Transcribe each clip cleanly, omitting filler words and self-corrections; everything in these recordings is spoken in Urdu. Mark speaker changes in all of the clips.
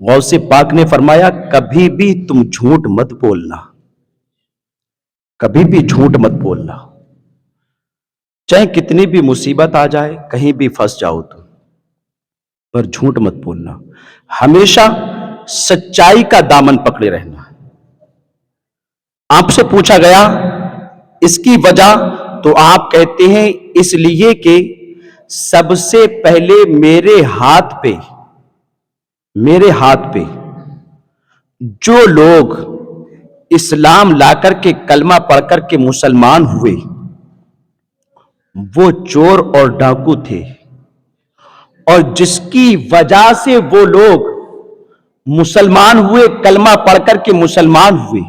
Speaker 1: غوث پاک نے فرمایا کبھی بھی تم جھوٹ مت بولنا، کبھی بھی جھوٹ مت بولنا، چاہے کتنی بھی مصیبت آ جائے، کہیں بھی پھنس جاؤ تم، پر جھوٹ مت بولنا، ہمیشہ سچائی کا دامن پکڑے رہنا۔ آپ سے پوچھا گیا اس کی وجہ، تو آپ کہتے ہیں اس لیے کہ سب سے پہلے میرے ہاتھ پہ جو لوگ اسلام لا کر کے کلمہ پڑھ کر کے مسلمان ہوئے وہ چور اور ڈاکو تھے، اور جس کی وجہ سے وہ لوگ مسلمان ہوئے، کلمہ پڑھ کر کے مسلمان ہوئے،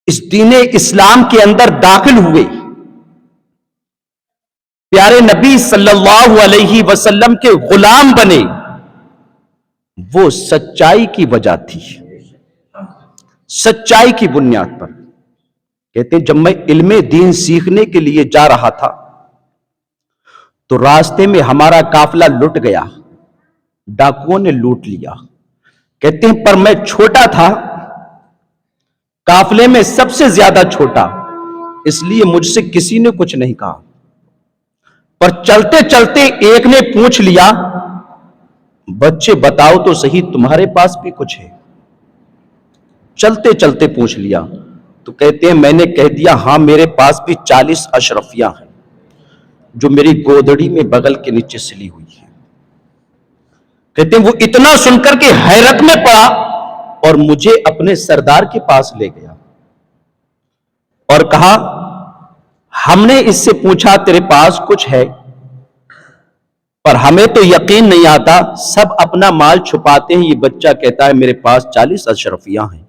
Speaker 1: اس دین اسلام کے اندر داخل ہوئے، پیارے نبی صلی اللہ علیہ وسلم کے غلام بنے، وہ سچائی کی وجہ تھی، سچائی کی بنیاد پر۔ کہتے ہیں جب میں علم دین سیکھنے کے لیے جا رہا تھا تو راستے میں ہمارا قافلہ لٹ گیا، ڈاکوؤں نے لوٹ لیا۔ کہتے ہیں پر میں چھوٹا تھا، قافلے میں سب سے زیادہ چھوٹا، اس لیے مجھ سے کسی نے کچھ نہیں کہا، پر چلتے چلتے ایک نے پوچھ لیا بچے بتاؤ تو صحیح تمہارے پاس بھی کچھ ہے؟ چلتے چلتے پوچھ لیا تو کہتے ہیں میں نے کہہ دیا ہاں میرے پاس بھی 40 اشرفیاں ہیں جو میری گودڑی میں بغل کے نیچے سلی ہوئی ہیں۔ کہتے ہیں وہ اتنا سن کر کے حیرت میں پڑا اور مجھے اپنے سردار کے پاس لے گیا اور کہا ہم نے اس سے پوچھا تیرے پاس کچھ ہے، پر ہمیں تو یقین نہیں آتا، سب اپنا مال چھپاتے ہیں، یہ بچہ کہتا ہے میرے پاس 40 اشرفیاں ہیں۔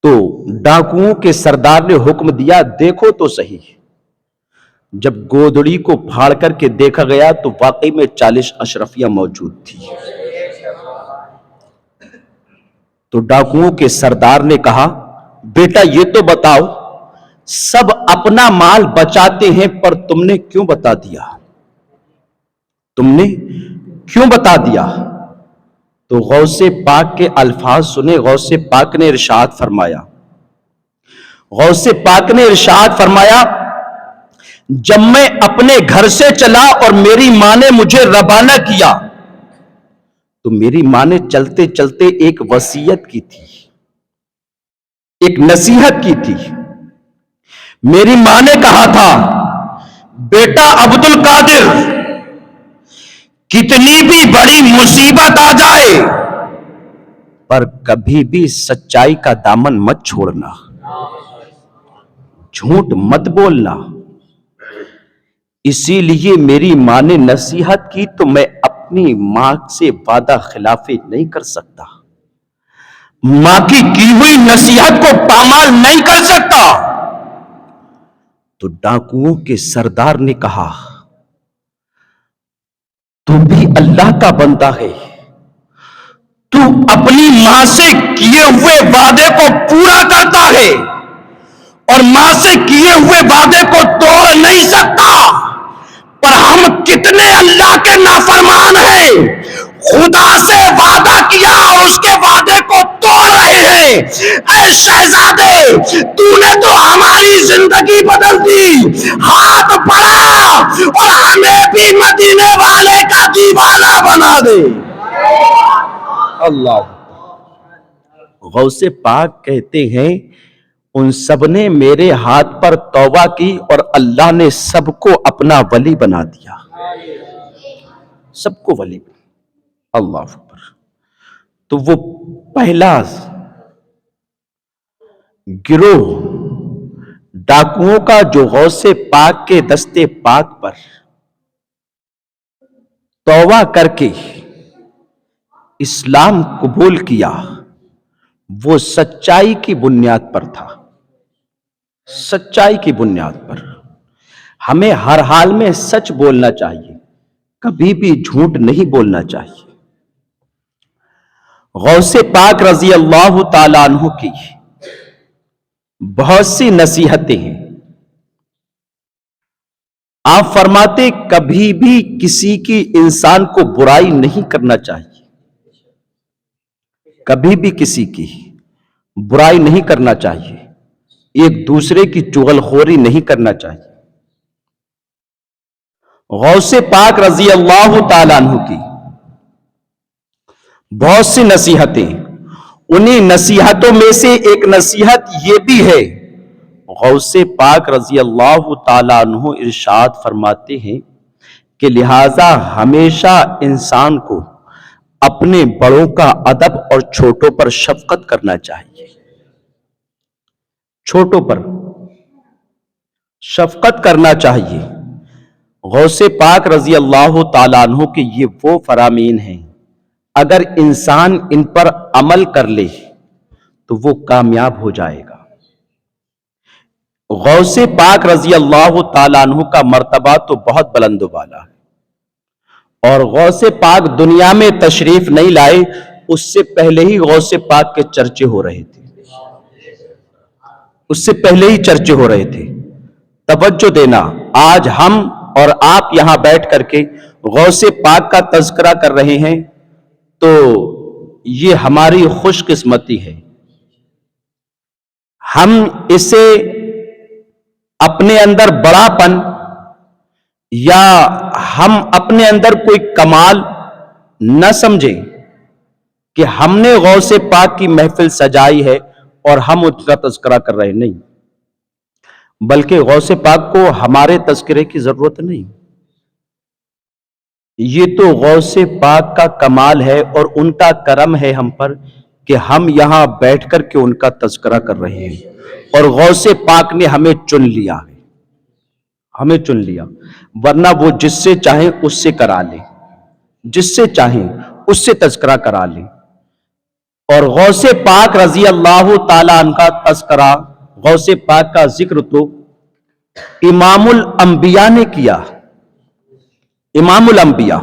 Speaker 1: تو ڈاکوؤں کے سردار نے حکم دیا دیکھو تو صحیح۔ جب گودڑی کو پھاڑ کر کے دیکھا گیا تو واقعی میں 40 اشرفیاں موجود تھی۔ تو ڈاکوؤں کے سردار نے کہا بیٹا یہ تو بتاؤ سب اپنا مال بچاتے ہیں پر تم نے کیوں بتا دیا؟ تم نے کیوں بتا دیا؟ تو غوث پاک کے الفاظ سنے، غوث پاک نے ارشاد فرمایا، غوث پاک نے ارشاد فرمایا جب میں اپنے گھر سے چلا اور میری ماں نے مجھے روانہ کیا تو میری ماں نے چلتے چلتے ایک وصیت کی تھی، ایک نصیحت کی تھی۔ میری ماں نے کہا تھا بیٹا عبد القادر کتنی بھی بڑی مصیبت آ جائے پر کبھی بھی سچائی کا دامن مت چھوڑنا، جھوٹ مت بولنا۔ اسی لیے میری ماں نے نصیحت کی تو میں اپنی ماں سے وعدہ خلافی نہیں کر سکتا، ماں کی ہوئی نصیحت کو پامال نہیں کر سکتا۔ تو ڈاکوؤں کے سردار نے کہا تو بھی اللہ کا بندہ ہے، تو اپنی ماں سے کیے ہوئے وعدے کو پورا کرتا ہے اور ماں سے کیے ہوئے وعدے کو توڑ نہیں سکتا، پر ہم کتنے اللہ کے نافرمان ہیں، خدا سے وعدہ کیا اور اس کے وعدے کو توڑ رہے ہیں۔ اے شہزادے تو نے تو ہماری زندگی بدل دی، ہاتھ بڑھا اور ہمیں بھی مدینے والے کا دیوانہ بنا دے۔ اللہ غوث پاک کہتے ہیں ان سب نے میرے ہاتھ پر توبہ کی اور اللہ نے سب کو اپنا ولی بنا دیا، سب کو ولی بنا۔ اللہ اکبر۔ تو وہ پہلا گروہ ڈاکوؤں کا جو غوث پاک کے دستے پاک پر توبہ کر کے اسلام قبول کیا وہ سچائی کی بنیاد پر تھا، سچائی کی بنیاد پر۔ ہمیں ہر حال میں سچ بولنا چاہیے، کبھی بھی جھوٹ نہیں بولنا چاہیے۔ غوث پاک رضی اللہ تعالیٰ عنہ کی بہت سی نصیحتیں ہیں، آپ فرماتے کبھی بھی کسی کی انسان کو برائی نہیں کرنا چاہیے، کبھی بھی کسی کی برائی نہیں کرنا چاہیے، ایک دوسرے کی چغلخوری نہیں کرنا چاہیے۔ غوث پاک رضی اللہ تعالیٰ عنہ کی بہت سی نصیحتیں، انہی نصیحتوں میں سے ایک نصیحت یہ بھی ہے، غوث پاک رضی اللہ تعالیٰ عنہ ارشاد فرماتے ہیں کہ لہذا ہمیشہ انسان کو اپنے بڑوں کا ادب اور چھوٹوں پر شفقت کرنا چاہیے، چھوٹوں پر شفقت کرنا چاہیے۔ غوث پاک رضی اللہ تعالیٰ عنہ کے یہ وہ فرامین ہیں، اگر انسان ان پر عمل کر لے تو وہ کامیاب ہو جائے گا۔ غوث پاک رضی اللہ تعالیٰ عنہ کا مرتبہ تو بہت بلند و بالا ہے، اور غوث پاک دنیا میں تشریف نہیں لائے اس سے پہلے ہی غوث پاک کے چرچے ہو رہے تھے، اس سے پہلے ہی چرچے ہو رہے تھے۔ توجہ دینا، آج ہم اور آپ یہاں بیٹھ کر کے غوث پاک کا تذکرہ کر رہے ہیں تو یہ ہماری خوش قسمتی ہے۔ ہم اسے اپنے اندر بڑا پن یا ہم اپنے اندر کوئی کمال نہ سمجھیں کہ ہم نے غوث پاک کی محفل سجائی ہے اور ہم ان کا تذکرہ کر رہے، نہیں، بلکہ غوث پاک کو ہمارے تذکرے کی ضرورت نہیں، یہ تو غوث پاک کا کمال ہے اور ان کا کرم ہے ہم پر کہ ہم یہاں بیٹھ کر کے ان کا تذکرہ کر رہے ہیں، اور غوث پاک نے ہمیں چن لیا ہے، ہمیں چن لیا، ورنہ وہ جس سے چاہیں اس سے کرا لیں، جس سے چاہیں اس سے تذکرہ کرا لیں۔ اور غوث پاک رضی اللہ تعالیٰ عنہ کا تذکرہ، غوث پاک کا ذکر تو امام الانبیاء نے کیا، امام الانبیاء